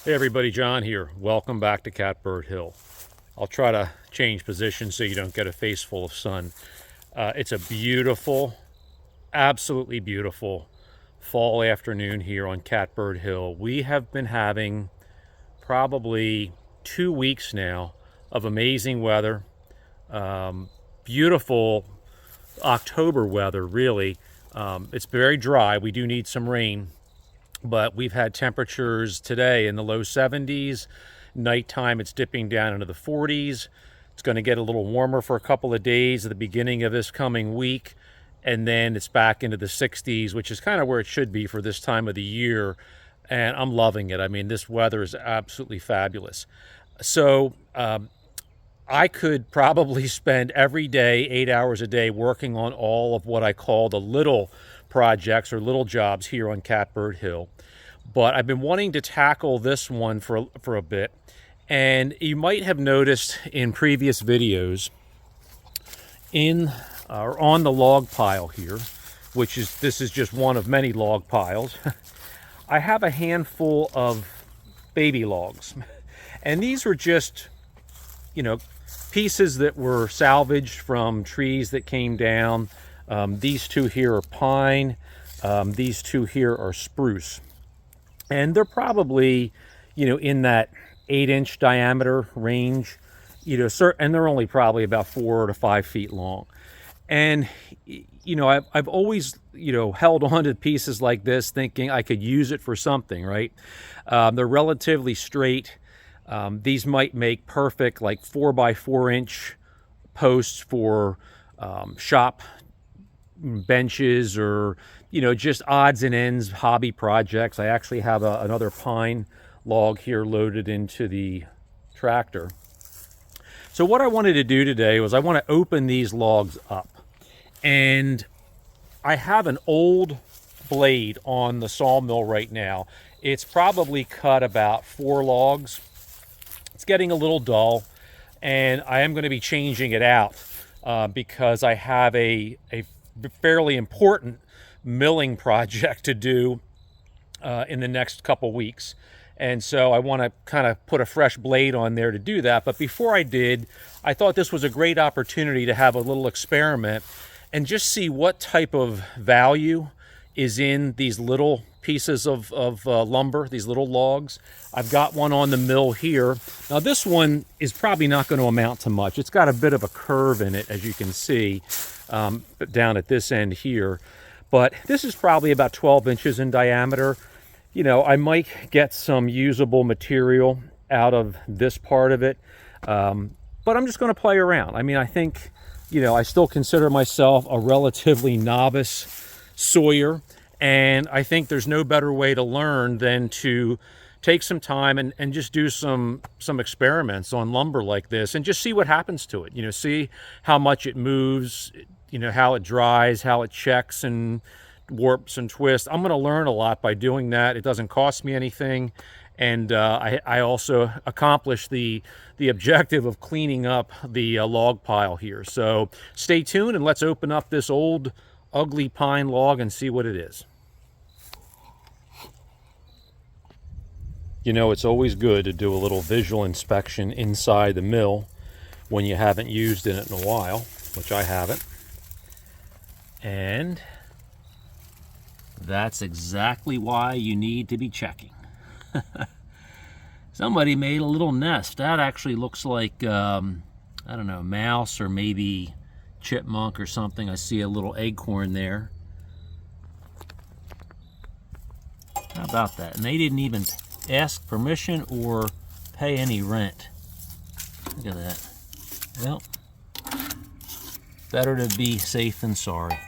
Hey everybody, John here. Welcome back to Catbird Hill. I'll try to change position so you don't get a face full of sun. It's a beautiful, absolutely beautiful fall afternoon here on Catbird Hill. We have been having probably 2 weeks now of amazing weather. Beautiful October weather, really. It's very dry. We do need some rain, but we've had temperatures today in the low 70s. Nighttime, it's dipping down into the 40s. It's going to get a little warmer for a couple of days at the beginning of this coming week, and then it's back into the 60s, which is kind of where it should be for this time of the year. And I'm loving it. I mean, this weather is absolutely fabulous. So I could probably spend every day, 8 hours a day, working on all of what I call the little projects or little jobs here on Catbird Hill. But I've been wanting to tackle this one for a bit. And you might have noticed in previous videos or on the log pile here, this is just one of many log piles. I have a handful of baby logs. And these were just, pieces that were salvaged from trees that came down. These two here are pine. These two here are spruce. And they're probably, in that 8-inch diameter range, and they're only probably about 4 to 5 feet long. And, I've always, held on to pieces like this thinking I could use it for something, right? They're relatively straight. These might make perfect like 4x4-inch posts for shop benches or just odds and ends hobby projects. I actually have another pine log here loaded into the tractor. So what I wanted to do today was I want to open these logs up, and I have an old blade on the sawmill right now. It's probably cut about 4 logs. It's getting a little dull, and I am going to be changing it out because I have a fairly important milling project to do in the next couple weeks. And so I want to kind of put a fresh blade on there to do that. But before I did, I thought this was a great opportunity to have a little experiment and just see what type of value is in these little pieces of lumber, these little logs. I've got one on the mill here. Now this one is probably not going to amount to much. It's got a bit of a curve in it, as you can see, down at this end here. But this is probably about 12 inches in diameter. I might get some usable material out of this part of it. But I'm just going to play around. I mean, I think, I still consider myself a relatively novice sawyer. And I think there's no better way to learn than to take some time and just do some experiments on lumber like this and just see what happens to it. See how much it moves, how it dries, how it checks and warps and twists. I'm going to learn a lot by doing that. It doesn't cost me anything. And I also accomplish the objective of cleaning up the log pile here. So stay tuned and let's open up this old ugly pine log and see what it is. It's always good to do a little visual inspection inside the mill when you haven't used it in a while, which I haven't. And that's exactly why you need to be checking. Somebody made a little nest. That actually looks like, I don't know, mouse or maybe chipmunk or something. I see a little acorn there. How about that? And they didn't even ask permission or pay any rent. Look at that. Well, better to be safe than sorry.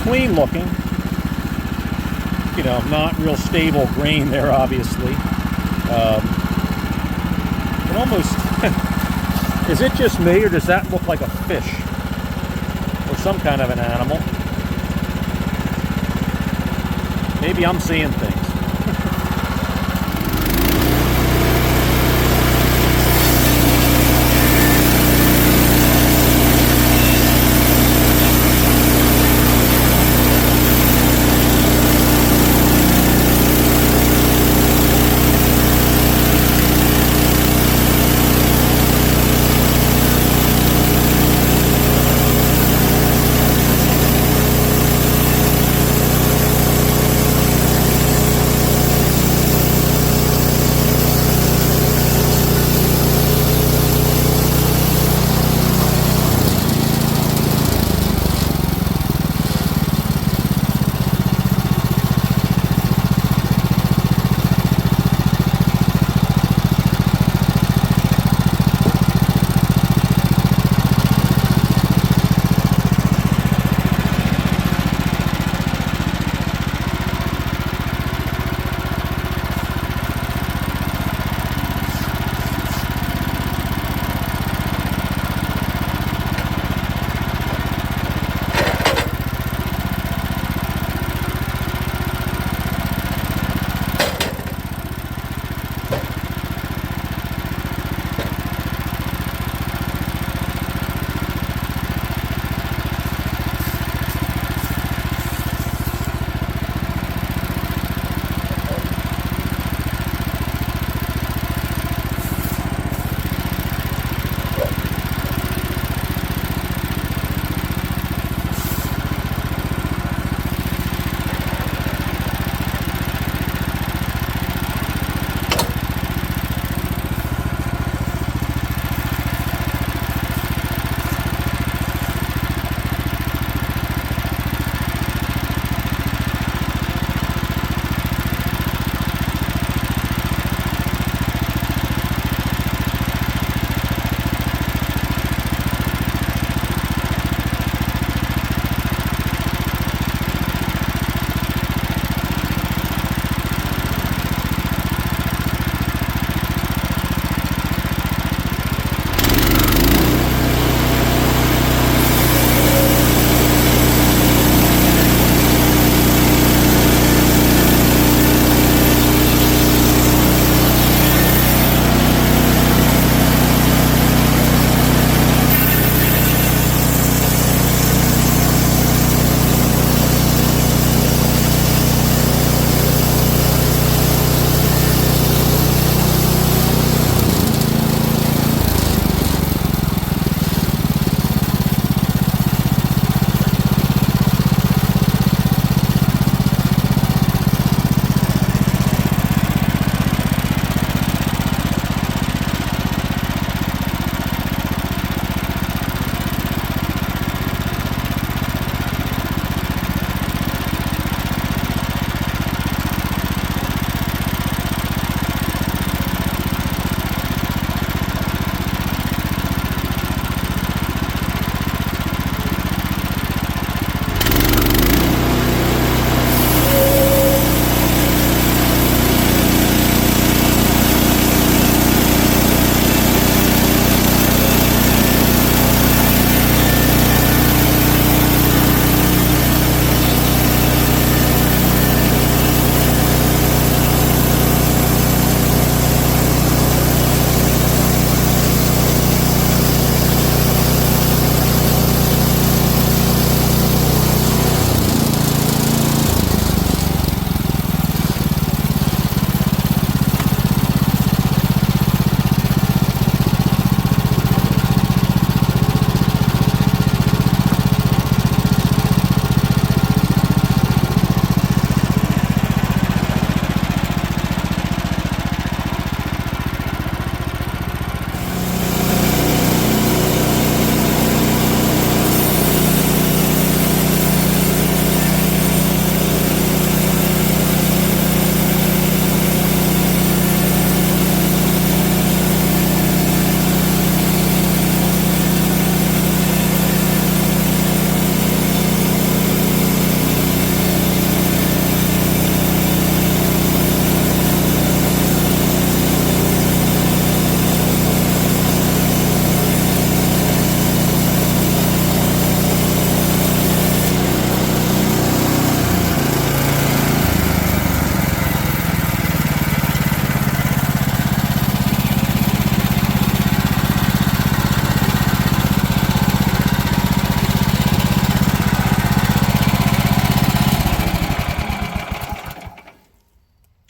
clean looking. You know, not real stable grain there, obviously. It almost, is it just me, or does that look like a fish? Or some kind of an animal? Maybe I'm seeing things.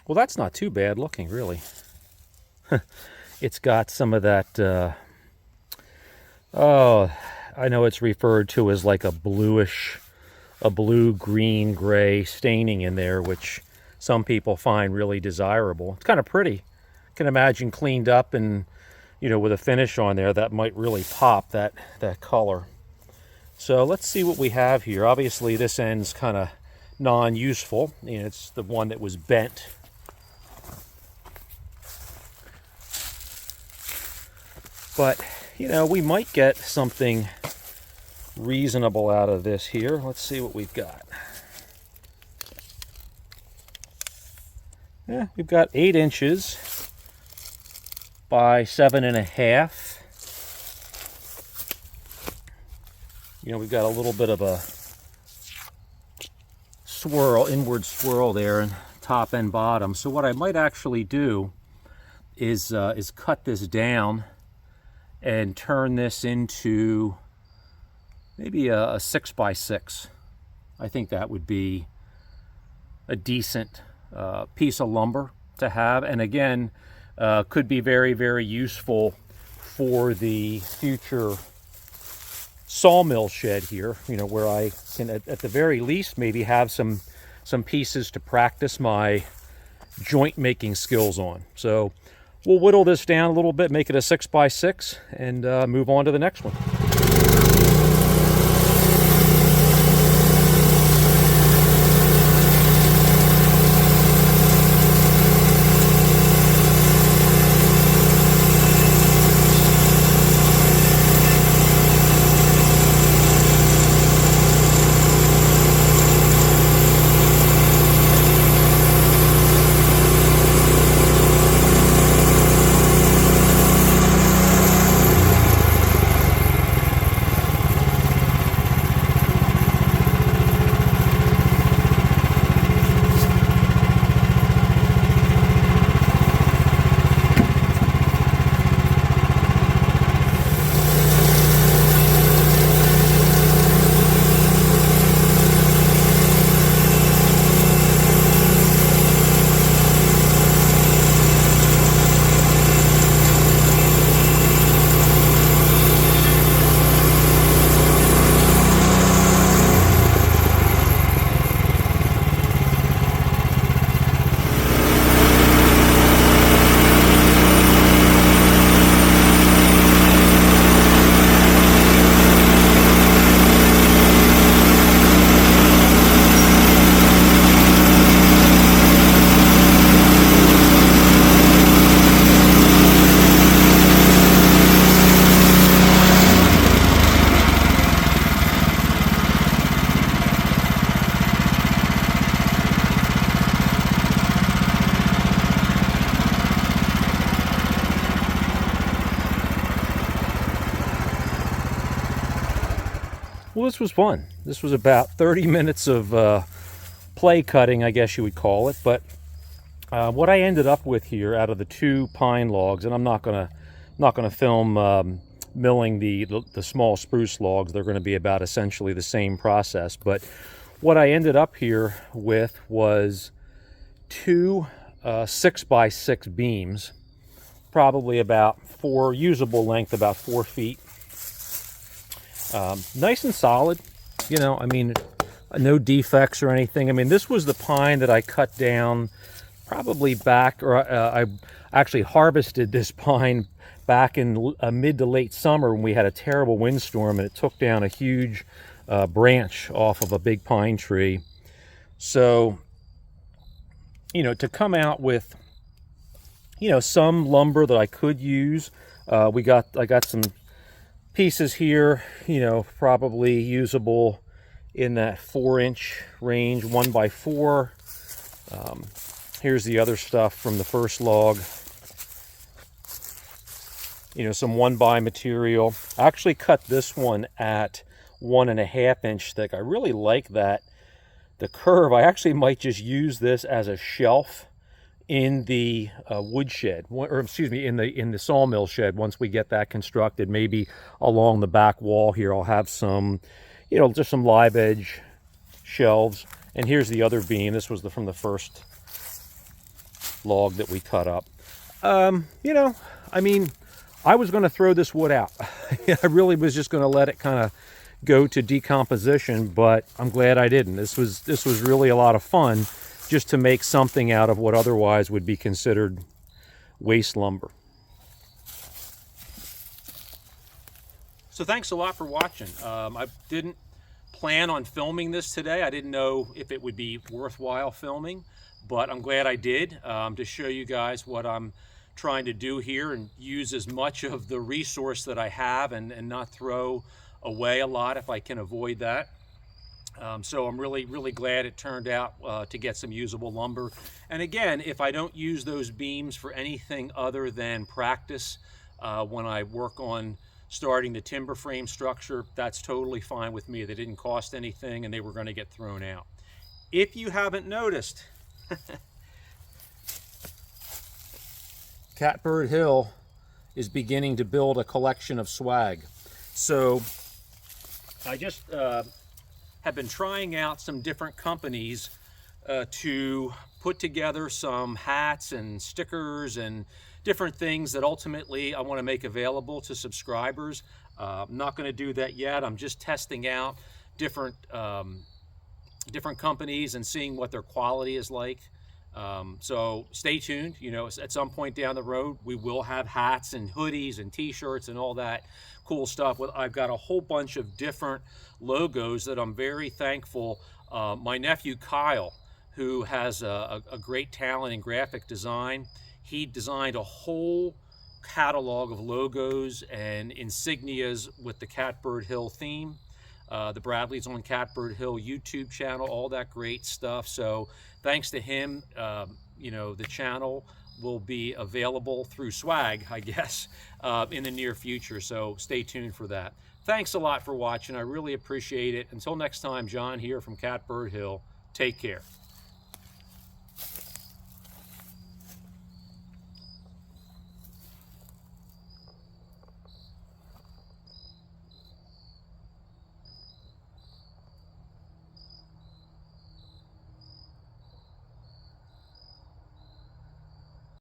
Well, that's not too bad looking, really. It's got some of that, oh, I know it's referred to as like a bluish, a blue, green, gray staining in there, which some people find really desirable. It's kind of pretty. I can imagine cleaned up and, you know, with a finish on there, that might really pop that color. So let's see what we have here. Obviously, this end's kind of non-useful. You know, it's the one that was bent. But, you know, we might get something reasonable out of this here. Let's see what we've got. Yeah, we've got 8 inches by 7.5. You know, we've got a little bit of a swirl, inward swirl there, in top and bottom. So what I might actually do is cut this down and turn this into maybe a 6 by 6. I think that would be a decent piece of lumber to have, and again, could be very, very useful for the future sawmill shed here, you know, where I can at the very least maybe have some pieces to practice my joint making skills on. So we'll whittle this down a little bit, make it a 6 by 6, and move on to the next one. Well, this was fun. This was about 30 minutes of play cutting, I guess you would call it. But what I ended up with here, out of the 2 pine logs, and I'm not gonna film milling the small spruce logs. They're going to be about essentially the same process. But what I ended up here with was 2 6 by 6 beams, probably about 4 usable length, about 4 feet. Nice and solid, you know, I mean, no defects or anything. I mean, this was the pine that I cut down probably back, or I actually harvested this pine back in mid to late summer when we had a terrible windstorm, and it took down a huge branch off of a big pine tree. So, you know, to come out with, you know, some lumber that I could use, I got some pieces here, you know, probably usable in that 4-inch range, 1 by 4. Here's the other stuff from the first log. You know, some 1 by material. I actually cut this one at 1.5 inch thick. I really like that, the curve. I actually might just use this as a shelf in the woodshed, or excuse me, in the sawmill shed once we get that constructed. Maybe along the back wall here I'll have some, you know, just some live edge shelves. And here's the other beam. This was from the first log that we cut up. You know, I mean, I was going to throw this wood out. I really was just going to let it kind of go to decomposition, but I'm glad I didn't. This was really a lot of fun, just to make something out of what otherwise would be considered waste lumber. So thanks a lot for watching. I didn't plan on filming this today. I didn't know if it would be worthwhile filming, but I'm glad I did, to show you guys what I'm trying to do here and use as much of the resource that I have and not throw away a lot if I can avoid that. So I'm really glad it turned out to get some usable lumber. And again, if I don't use those beams for anything other than practice, when I work on starting the timber frame structure, that's totally fine with me. They didn't cost anything and they were going to get thrown out. If you haven't noticed, Catbird Hill is beginning to build a collection of swag. So I just have been trying out some different companies to put together some hats and stickers and different things that ultimately I want to make available to subscribers. I'm not going to do that yet. I'm just testing out different companies and seeing what their quality is like. So stay tuned. You know, at some point down the road, we will have hats and hoodies and t-shirts and all that cool stuff. I've got a whole bunch of different logos that I'm very thankful. My nephew Kyle, who has a great talent in graphic design, he designed a whole catalog of logos and insignias with the Catbird Hill theme. The Bradley's on Catbird Hill YouTube channel, all that great stuff. So thanks to him, you know, the channel will be available through swag, I guess, in the near future. So stay tuned for that. Thanks a lot for watching. I really appreciate it. Until next time, John here from Catbird Hill. Take care.